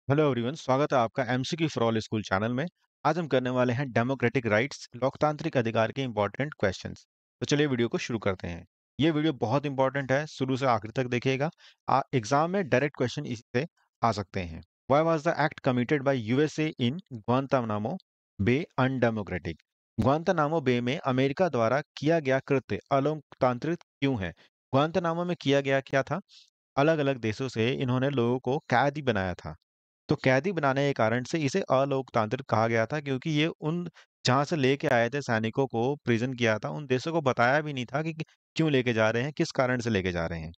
Hello everyone, स्वागत है आपका MCQ for all school channel में। आज हम करने वाले हैं डेमोक्रेटिक राइट्स, लोकतांत्रिक अधिकार के इंपॉर्टेंट क्वेश्चंस। तो चलिए वीडियो को शुरू करते हैं। ये वीडियो बहुत इंपॉर्टेंट है, शुरू से आखिर तक देखिएगा। एग्जाम में डायरेक्ट क्वेश्चन इससे आ सकते हैं। Why was the act committed by USA in Guantanamo Bay undemocratic? Guantanamo Bay में अमेरिका द्वारा किया गया कृत्य अलोकतांत्रिक क्यों है? ग्वांतानामो में किया गया क्या था? अलग अलग देशों से इन्होंने लोगों को कैदी बनाया था। तो कैदी बनाने के कारण से इसे अलोकतांत्रिक कहा गया था, क्योंकि ये उन जहाँ से लेके आए थे सैनिकों को प्रिजन किया था, उन देशों को बताया भी नहीं था कि क्यों लेके जा रहे हैं, किस कारण से लेके जा रहे हैं।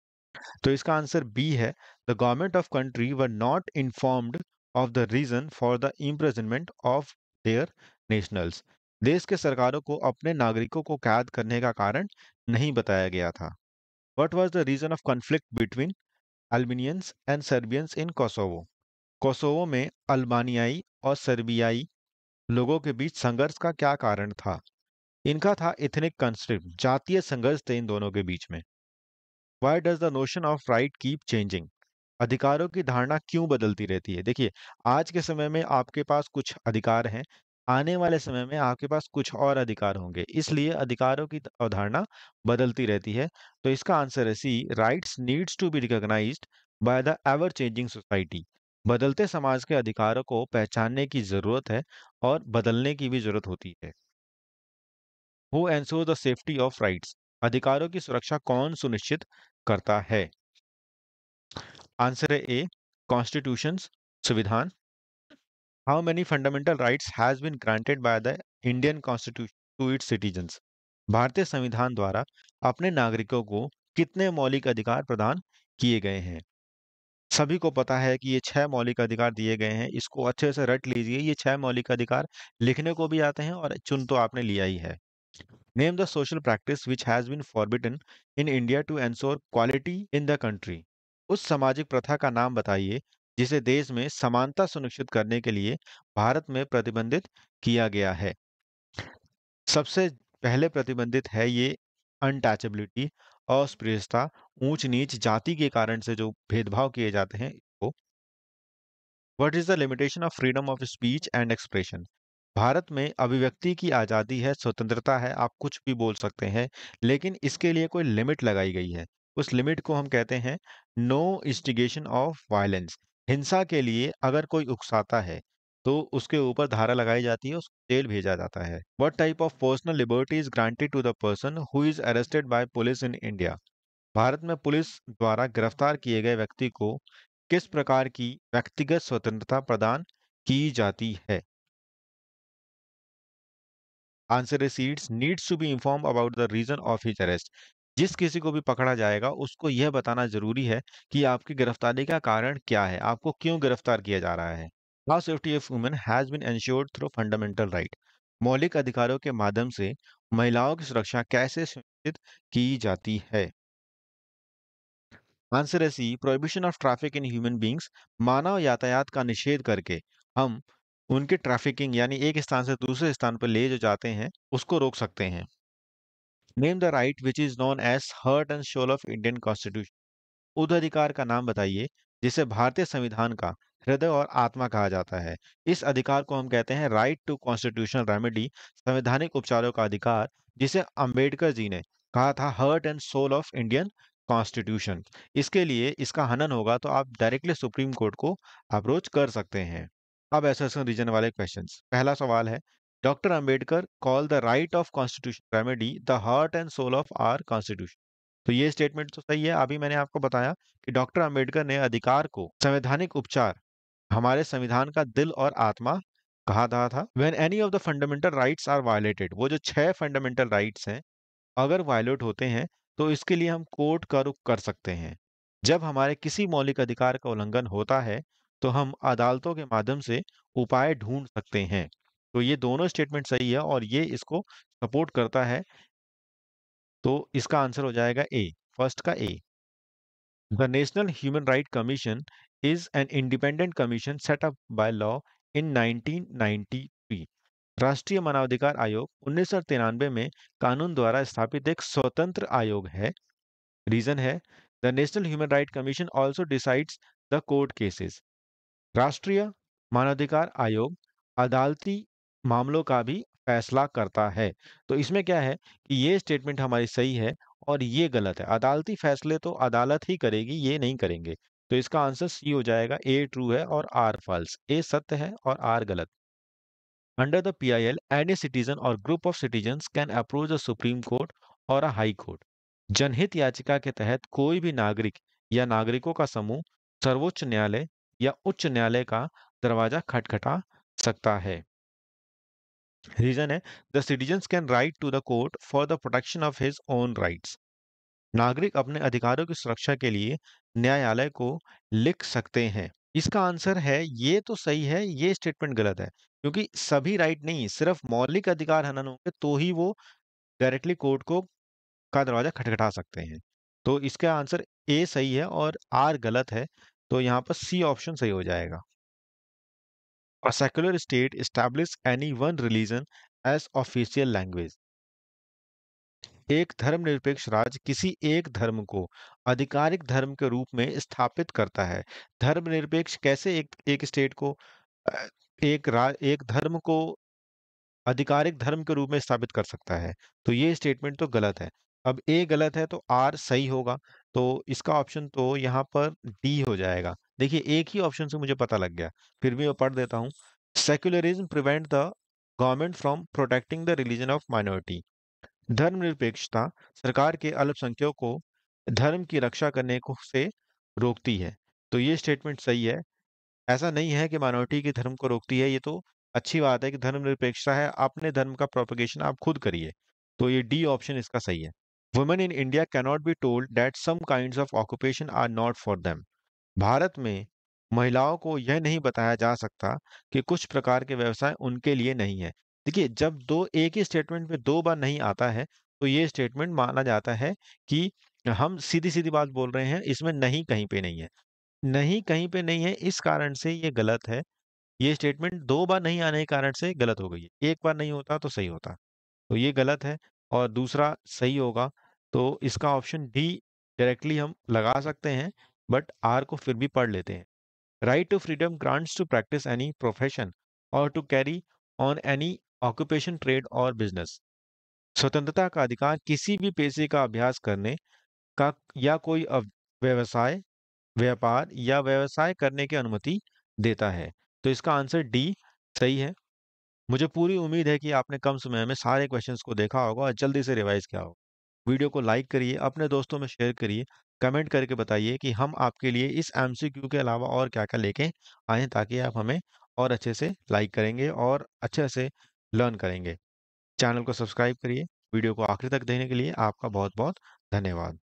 तो इसका आंसर बी है। The government of country were not informed of the reason for the imprisonment of their nationals. देश के सरकारों को अपने नागरिकों को कैद करने का कारण नहीं बताया गया था। What was the reason of conflict between Albanians and Serbians in Kosovo? Kosovo में अल्बानियाई और सर्बियाई लोगों के बीच संघर्ष का क्या कारण था? इनका था एथनिक कॉन्फ्लिक्ट, जातीय संघर्ष थे इन दोनों के बीच में। Why does the notion of right keep changing? अधिकारों की धारणा क्यों बदलती रहती है? देखिए, आज के समय में आपके पास कुछ अधिकार हैं, आने वाले समय में आपके पास कुछ और अधिकार होंगे, इसलिए अधिकारों की अवधारणा बदलती रहती है। तो इसका आंसर है C. Rights needs to be recognized by the ever changing society. बदलते समाज के अधिकारों को पहचानने की जरूरत है और बदलने की भी जरूरत होती है। Who ensure the safety of rights? अधिकारों की सुरक्षा कौन सुनिश्चित करता है? आंसर है ए, कॉन्स्टिट्यूशन, संविधान। How many fundamental rights has been granted by the Indian constitution to its citizens? भारतीय संविधान द्वारा अपने नागरिकों को कितने मौलिक अधिकार प्रदान किए गए हैं? सभी को पता है कि ये 6 मौलिक अधिकार दिए गए हैं। इसको अच्छे से रट लीजिए। ये 6 मौलिक अधिकार लिखने को भी आते हैं और चुन तो आपने लिया ही है। Name the social practice which has been forbidden in India to ensure quality in the country. उस सामाजिक प्रथा का नाम बताइए जिसे देश में समानता सुनिश्चित करने के लिए भारत में प्रतिबंधित किया गया है। सबसे पहले प्रतिबंधित है ये अनटचेबिलिटी, अस्पृश्यता, ऊंच नीच, जाति के कारण से जो भेदभाव किए जाते हैं इसको। What is the limitation of freedom of speech and expression? Bharat में अभिव्यक्ति की आजादी है, स्वतंत्रता है, आप कुछ भी बोल सकते हैं, लेकिन इसके लिए कोई लिमिट लगाई गई है। उस लिमिट को हम कहते हैं नो इंस्टिगेशन ऑफ वायलेंस। हिंसा के लिए अगर कोई उकसाता है तो उसके ऊपर धारा लगाई जाती है, उसको जेल भेजा जाता है। What type of personal liberty is granted to the person who is arrested by police in India? भारत में पुलिस द्वारा गिरफ्तार किए गए व्यक्ति को किस प्रकार की व्यक्तिगत स्वतंत्रता प्रदान की जाती है? Answer is needs to be inform about the reason of his arrest. जिस किसी को भी पकड़ा जाएगा उसको यह बताना जरूरी है कि आपकी गिरफ्तारी का कारण क्या है, आपको क्यों गिरफ्तार किया जा रहा है। How safety of women has been ensured through fundamental right? मौलिक अधिकारों के माध्यम से महिलाओं की सुरक्षा कैसे सुनिश्चित की जाती है? आंसर है C, prohibition of traffic in human beings. मानव यातायात का निषेध करके हम उनके ट्रैफिकिंग यानी एक स्थान से दूसरे स्थान पर ले जो जाते हैं उसको रोक सकते हैं। Name the right which is known as heart and soul of Indian constitution. उस अधिकार का नाम बताइए जिसे भारतीय संविधान का हृदय और आत्मा कहा जाता है। इस अधिकार को हम कहते हैं राइट टू कॉन्स्टिट्यूशनल रेमेडी, संवैधानिक उपचारों का अधिकार, जिसे अंबेडकर जी ने कहा था heart and soul of Indian constitution. इसके लिए इसका हनन होगा तो आप डायरेक्टली सुप्रीम कोर्ट को अप्रोच कर सकते हैं। अब एसेशन रीजन वाले क्वेश्चंस। पहला सवाल है, doctor Ambedkar call the right of constitution remedy the heart and soul of our constitution. तो ये स्टेटमेंट तो सही है। अभी मैंने आपको बताया कि डॉक्टर अंबेडकर ने अधिकार को संवैधानिक उपचार, हमारे संविधान का दिल और आत्मा कहा था। When any of the fundamental rights are violated, वो जो 6 फंडामेंटल राइट्स हैं अगर वायलेट होते हैं तो इसके लिए हम कोर्ट का रुख कर सकते हैं। जब हमारे किसी मौलिक अधिकार का उल्लंघन होता है तो हम अदालतों के माध्यम से उपाय ढूंढ सकते हैं। तो ये दोनों स्टेटमेंट सही है और ये इसको सपोर्ट करता है। तो इसका आंसर हो जाएगा ए, फर्स्ट का ए। The National Human Rights Commission is an independent commission set up by law in 1993। राष्ट्रीय मानवाधिकार आयोग 1993 में कानून द्वारा स्थापित एक स्वतंत्र आयोग है। रीजन है the national human right commission also decides the court cases. राष्ट्रीय मानवाधिकार आयोग अदालती मामलों का भी फैसला करता है। तो इसमें क्या है कि ये स्टेटमेंट हमारी सही है और ये गलत है। अदालती फैसले तो अदालत ही करेगी, ये नहीं करेंगे। तो इसका आंसर सी हो जाएगा, ए ट्रू है और आर फॉल्स। ए सत्य है और आर गलत। Under the PIL, any citizen or group of citizens can approach the Supreme Court और a High Court। जनहित याचिका के तहत कोई भी नागरिक या नागरिकों का समूह सर्वोच्च न्यायालय या उच्च न्यायालय का दरवाजा खटखटा सकता है। रीजन है, the citizens can write to the court for the protection of his own rights. नागरिक अपने अधिकारों की सुरक्षा के लिए न्यायालय को लिख सकते हैं। इसका आंसर है, ये तो सही है, ये स्टेटमेंट गलत है, क्योंकि सभी राइट नहीं, सिर्फ मौलिक अधिकार हनन होंगे तो ही वो डायरेक्टली कोर्ट को का दरवाजा खटखटा सकते हैं। तो इसका आंसर ए सही है और आर गलत है। तो यहाँ पर सी ऑप्शन सही हो जाएगा। A secular state establish any one religion as official language। एक धर्मनिरपेक्ष राज्य किसी एक धर्म को आधिकारिक धर्म के रूप में स्थापित करता है। धर्मनिरपेक्ष कैसे एक स्टेट को अ, एक धर्म को आधिकारिक धर्म के रूप में स्थापित कर सकता है? तो ये स्टेटमेंट तो गलत है। अब ए गलत है तो आर सही होगा। तो इसका ऑप्शन तो यहाँ पर डी हो जाएगा। देखिए, एक ही ऑप्शन से मुझे पता लग गया, फिर भी मैं पढ़ देता हूँ। Secularism prevent the government from protecting the religion of minority. धर्मनिरपेक्षता सरकार के अल्पसंख्यकों को धर्म की रक्षा करने को से रोकती है। तो ये स्टेटमेंट सही है। ऐसा नहीं है कि माइनॉरिटी के धर्म को रोकती है, ये तो अच्छी बात है कि धर्मनिरपेक्षता है, अपने धर्म का प्रोपगेशन आप खुद करिए। तो ये डी ऑप्शन इसका सही है। Women in India can not be told that some kinds of occupation are not for them. भारत में महिलाओं को यह नहीं बताया जा सकता कि कुछ प्रकार के व्यवसाय उनके लिए नहीं है। देखिए, जब दो एक ही स्टेटमेंट में दो बार नहीं आता है तो ये स्टेटमेंट माना जाता है कि हम सीधी सीधी बात बोल रहे हैं, इसमें नहीं कहीं पे नहीं है। नहीं कहीं पे नहीं है, इस कारण से ये गलत है। ये स्टेटमेंट दो बार नहीं आने के कारण से गलत हो गई है। एक बार नहीं होता तो सही होता। तो ये गलत है और दूसरा सही होगा। तो इसका ऑप्शन डी डायरेक्टली हम लगा सकते हैं, बट आर को फिर भी पढ़ लेते हैं। Right to freedom grants to practice any profession और to carry on any occupation, trade और बिजनेस। स्वतंत्रता का अधिकार किसी भी पेशे का अभ्यास करने का या कोई व्यवसाय, व्यापार या व्यवसाय करने की अनुमति देता है। तो इसका आंसर डी सही है। मुझे पूरी उम्मीद है कि आपने कम समय में सारे क्वेश्चंस को देखा होगा और जल्दी से रिवाइज किया होगा। वीडियो को लाइक करिए, अपने दोस्तों में शेयर करिए, कमेंट करके बताइए कि हम आपके लिए इस एमसीक्यू के अलावा और क्या-क्या लेके आएँ, ताकि आप हमें और अच्छे से लाइक करेंगे और अच्छे से लर्न करेंगे। चैनल को सब्सक्राइब करिए। वीडियो को आखिर तक देखने के लिए आपका बहुत-बहुत धन्यवाद।